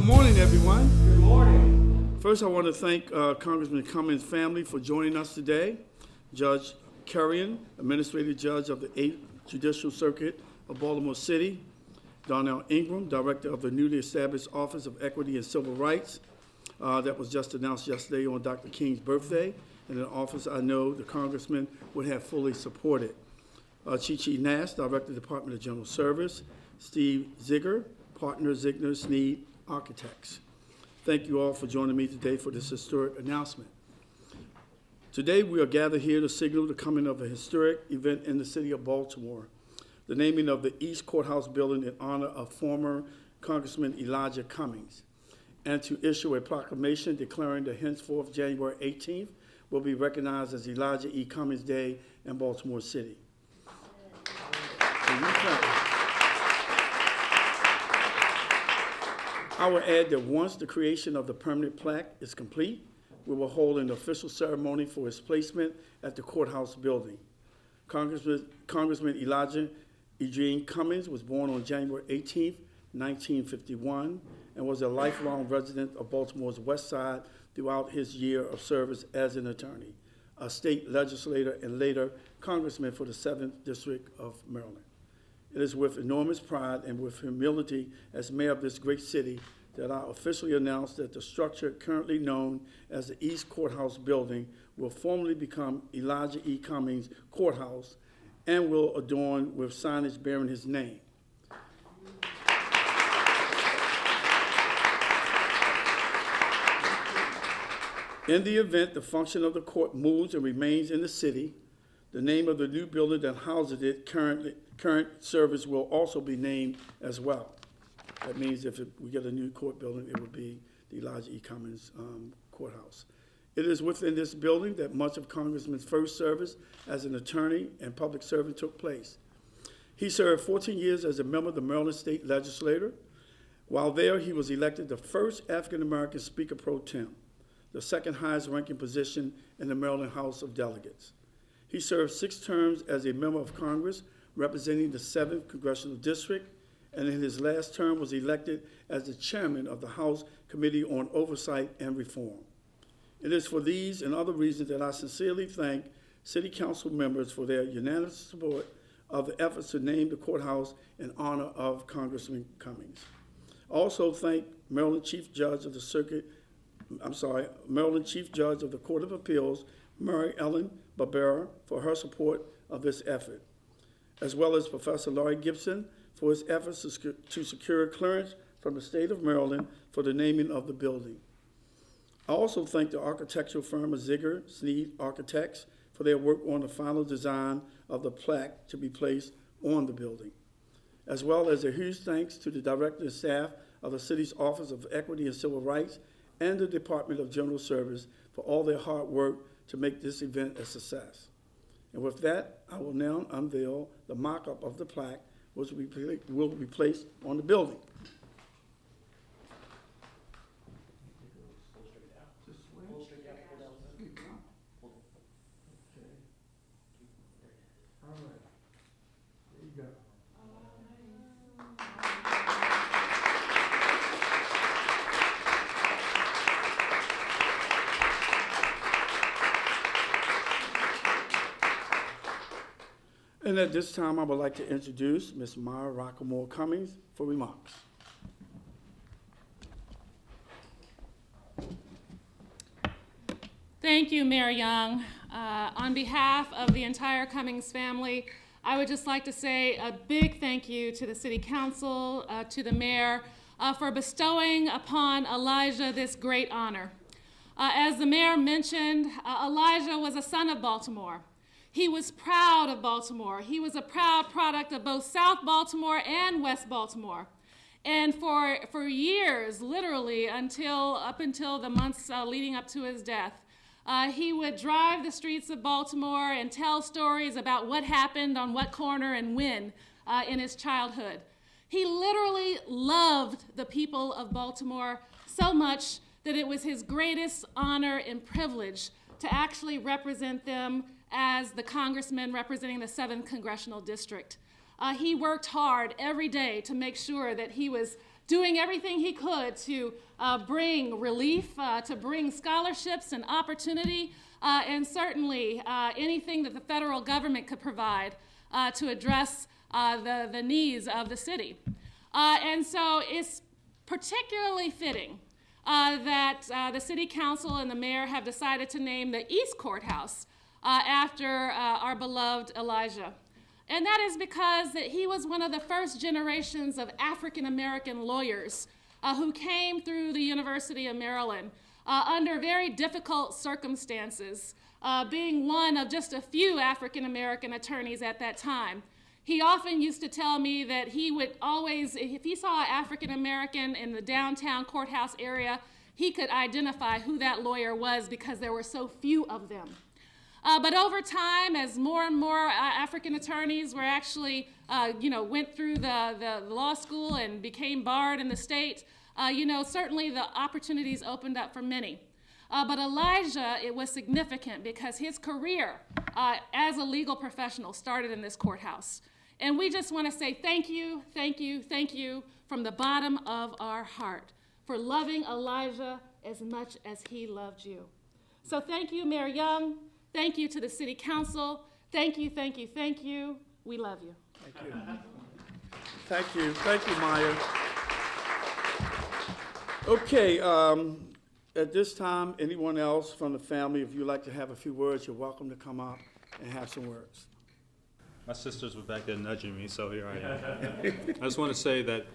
Good morning, everyone. Good morning. First, I want to thank Congressman Cummings' family for joining us today. Judge Currian, Administrative Judge of the 8th Judicial Circuit of Baltimore City. Donnell Ingram, Director of the newly established Office of Equity and Civil Rights that was just announced yesterday on Dr. King's birthday, and an office I know the Congressman would have fully supported. Chi Nash, Director of the Department of General Service. Steve Ziegler, Partner Ziegler Sneed Architects. Thank you all for joining me today for this historic announcement. Today we are gathered here to signal the coming of a historic event in the city of Baltimore, the naming of the East Courthouse building in honor of former Congressman Elijah Cummings, and to issue a proclamation declaring that henceforth January 18th will be recognized as Elijah E. Cummings Day in Baltimore City. I will add that once the creation of the permanent plaque is complete, we will hold an official ceremony for its placement at the courthouse building. Congressman Elijah Eugene Cummings was born on January 18, 1951, and was a lifelong resident of Baltimore's West Side throughout his year of service as an attorney, a state legislator, and later congressman for the 7th District of Maryland. It is with enormous pride and with humility as mayor of this great city that I officially announce that the structure currently known as the East Courthouse Building will formally become Elijah E. Cummings Courthouse and will adorn with signage bearing his name. In the event the function of the court moves and remains in the city, the name of the new building that houses it current service will also be named as well. That means if we get a new court building, it would be the Elijah E. Cummings Courthouse. It is within this building that much of Congressman's first service as an attorney and public servant took place. He served 14 years as a member of the Maryland State Legislature. While there, he was elected the first African-American Speaker Pro Tem, the second highest ranking position in the Maryland House of Delegates. He served 6 terms as a member of Congress representing the 7th Congressional District, and in his last term was elected as the chairman of the House Committee on Oversight and Reform. It is for these and other reasons that I sincerely thank City Council members for their unanimous support of the efforts to name the courthouse in honor of Congressman Cummings. I also thank Maryland Chief Judge of the Court of Appeals, Mary Ellen Barbera, for her support of this effort, as well as Professor Laurie Gibson for his efforts to secure clearance from the state of Maryland for the naming of the building. I also thank the architectural firm of Ziegler Sneed Architects for their work on the final design of the plaque to be placed on the building, as well as a huge thanks to the director and staff of the city's Office of Equity and Civil Rights and the Department of General Service for all their hard work to make this event a success. And with that, I will now unveil the mock-up of the plaque, which will be placed on the building. All right. There you go. And at this time, I would like to introduce Ms. Myra Rockamore Cummings for remarks. Thank you, Mayor Young. On behalf of the entire Cummings family, I would just like to say a big thank you to the City Council, to the Mayor, for bestowing upon Elijah this great honor. As the Mayor mentioned, Elijah was a son of Baltimore. He was proud of Baltimore. He was a proud product of both South Baltimore and West Baltimore. And for years, literally, up until the months leading up to his death, he would drive the streets of Baltimore and tell stories about what happened on what corner and when in his childhood. He literally loved the people of Baltimore so much that it was his greatest honor and privilege to actually represent them as the congressman representing the 7th Congressional District. He worked hard every day to make sure that he was doing everything he could to bring relief, to bring scholarships and opportunity, and certainly anything that the federal government could provide to address the needs of the city. And so it's particularly fitting that the City Council and the Mayor have decided to name the East Courthouse after our beloved Elijah. And that is because that he was one of the first generations of African-American lawyers who came through the University of Maryland under very difficult circumstances, being one of just a few African-American attorneys at that time. He often used to tell me that he would always, if he saw an African-American in the downtown courthouse area, he could identify who that lawyer was because there were so few of them. But over time, as more and more African attorneys were actually, went through the law school and became barred in the state, certainly the opportunities opened up for many. But Elijah, it was significant because his career as a legal professional started in this courthouse. And we just want to say thank you, thank you, thank you from the bottom of our heart for loving Elijah as much as he loved you. So thank you, Mayor Young. Thank you to the City Council. Thank you, thank you, thank you. We love you. Thank you. Thank you. Thank you, Maya. Okay, at this time, anyone else from the family, if you'd like to have a few words, you're welcome to come up and have some words. My sisters were back there nudging me, so here I am. I just want to say that,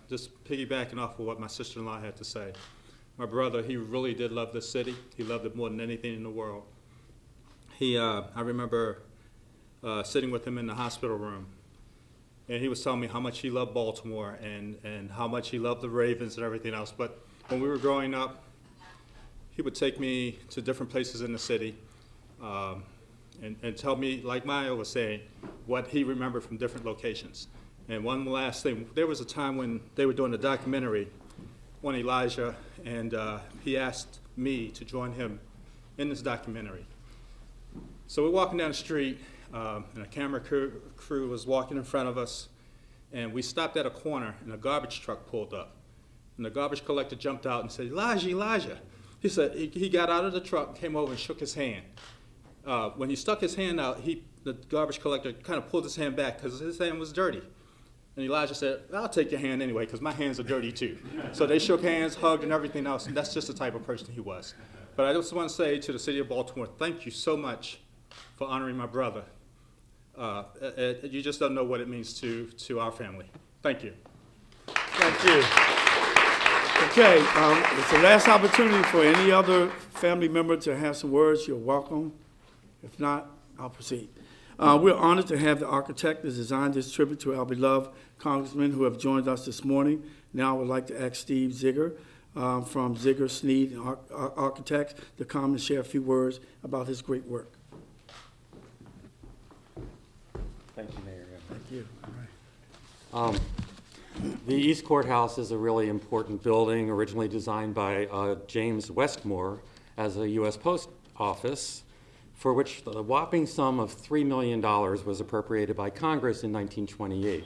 just piggybacking off of what my sister-in-law had to say, my brother, he really did love this city. He loved it more than anything in the world. I remember sitting with him in the hospital room, and he was telling me how much he loved Baltimore and how much he loved the Ravens and everything else. But when we were growing up, he would take me to different places in the city and tell me, like Maya was saying, what he remembered from different locations. And one last thing, there was a time when they were doing a documentary on Elijah, and he asked me to join him in this documentary. So we're walking down the street, and a camera crew was walking in front of us, and we stopped at a corner, and a garbage truck pulled up. And the garbage collector jumped out and said, "Elijah, Elijah." He said he got out of the truck, came over and shook his hand. When he stuck his hand out, the garbage collector kind of pulled his hand back because his hand was dirty. And Elijah said, "I'll take your hand anyway because my hands are dirty too." So they shook hands, hugged, and everything else, and that's just the type of person he was. But I just want to say to the city of Baltimore, thank you so much for honoring my brother. You just don't know what it means to our family. Thank you. Thank you. Okay, it's the last opportunity for any other family member to have some words. You're welcome. If not, I'll proceed. We're honored to have the architect that designed this tribute to our beloved congressmen who have joined us this morning. Now I would like to ask Steve Ziegler from Ziegler Sneed Architects to come and share a few words about his great work. Thank you, Mayor. Thank you. All right. The East Courthouse is a really important building, originally designed by James Westmore as a U.S. Post Office, for which the whopping sum of $3 million was appropriated by Congress in 1928.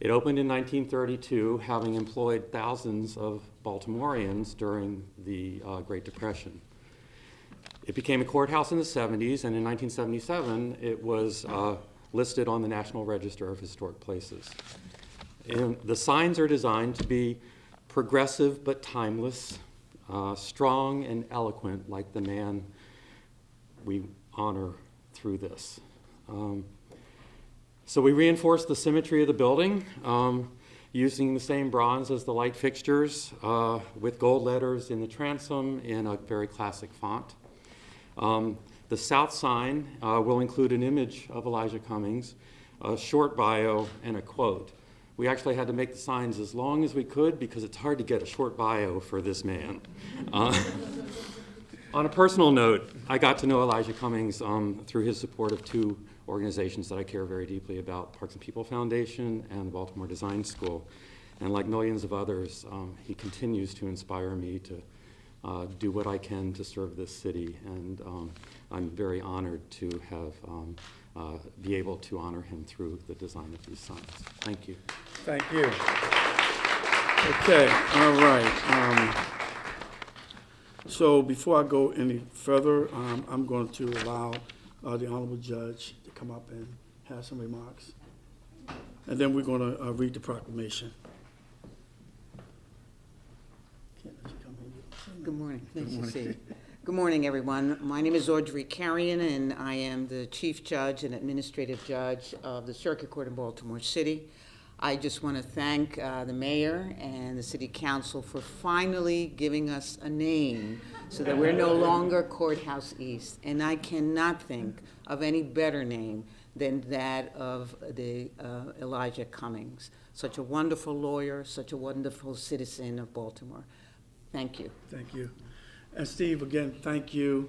It opened in 1932, having employed thousands of Baltimoreans during the Great Depression. It became a courthouse in the 70s, and in 1977, it was listed on the National Register of Historic Places. And the signs are designed to be progressive but timeless, strong and eloquent, like the man we honor through this. So we reinforce the symmetry of the building using the same bronze as the light fixtures with gold letters in the transom in a very classic font. The south sign will include an image of Elijah Cummings, a short bio, and a quote. We actually had to make the signs as long as we could because it's hard to get a short bio for this man. On a personal note, I got to know Elijah Cummings through his support of two organizations that I care very deeply about, Parks and People Foundation and the Baltimore Design School. And like millions of others, he continues to inspire me to do what I can to serve this city. And I'm very honored to have be able to honor him through the design of these signs. Thank you. Thank you. Okay, all right. So before I go any further, I'm going to allow the Honorable Judge to come up and have some remarks. And then we're going to read the proclamation. Good morning. Nice to see you. Good morning, everyone. My name is Audrey Carrion, and I am the Chief Judge and Administrative Judge of the Circuit Court in Baltimore City. I just want to thank the Mayor and the City Council for finally giving us a name so that we're no longer Courthouse East. And I cannot think of any better name than that of the Elijah Cummings. Such a wonderful lawyer, such a wonderful citizen of Baltimore. Thank you. Thank you. And Steve, again, thank you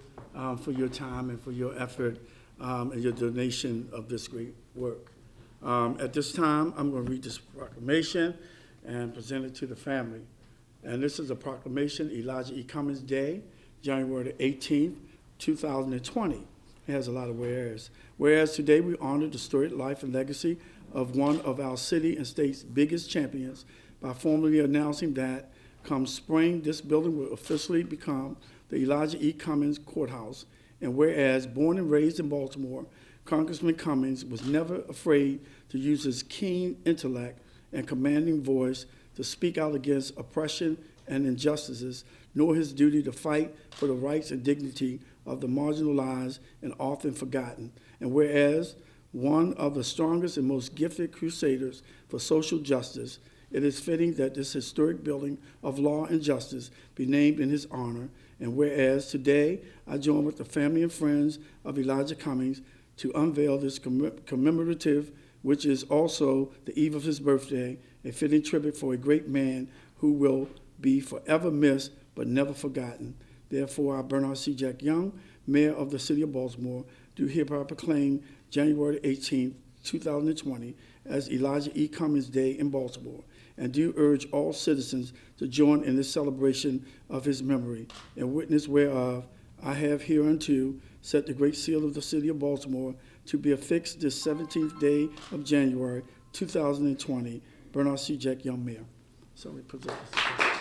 for your time and for your effort and your donation of this great work. At this time, I'm going to read this proclamation and present it to the family. And this is a proclamation, Elijah E. Cummings Day, January 18th, 2020. It has a lot of whereas. Whereas today we honor the storied life and legacy of one of our city and state's biggest champions by formally announcing that come spring, this building will officially become the Elijah E. Cummings Courthouse. And whereas born and raised in Baltimore, Congressman Cummings was never afraid to use his keen intellect and commanding voice to speak out against oppression and injustices, nor his duty to fight for the rights and dignity of the marginalized and often forgotten. And whereas one of the strongest and most gifted crusaders for social justice, it is fitting that this historic building of law and justice be named in his honor. And whereas today I join with the family and friends of Elijah Cummings to unveil this commemorative, which is also the eve of his birthday, a fitting tribute for a great man who will be forever missed but never forgotten. Therefore, I, Bernard C. Jack Young, Mayor of the City of Baltimore, do hereby proclaim January 18, 2020 as Elijah E. Cummings Day in Baltimore, and do urge all citizens to join in this celebration of his memory, in witness whereof I have hereunto set the great seal of the City of Baltimore to be affixed this 17th day of January 2020. Bernard C. Jack Young, Mayor. So we present this.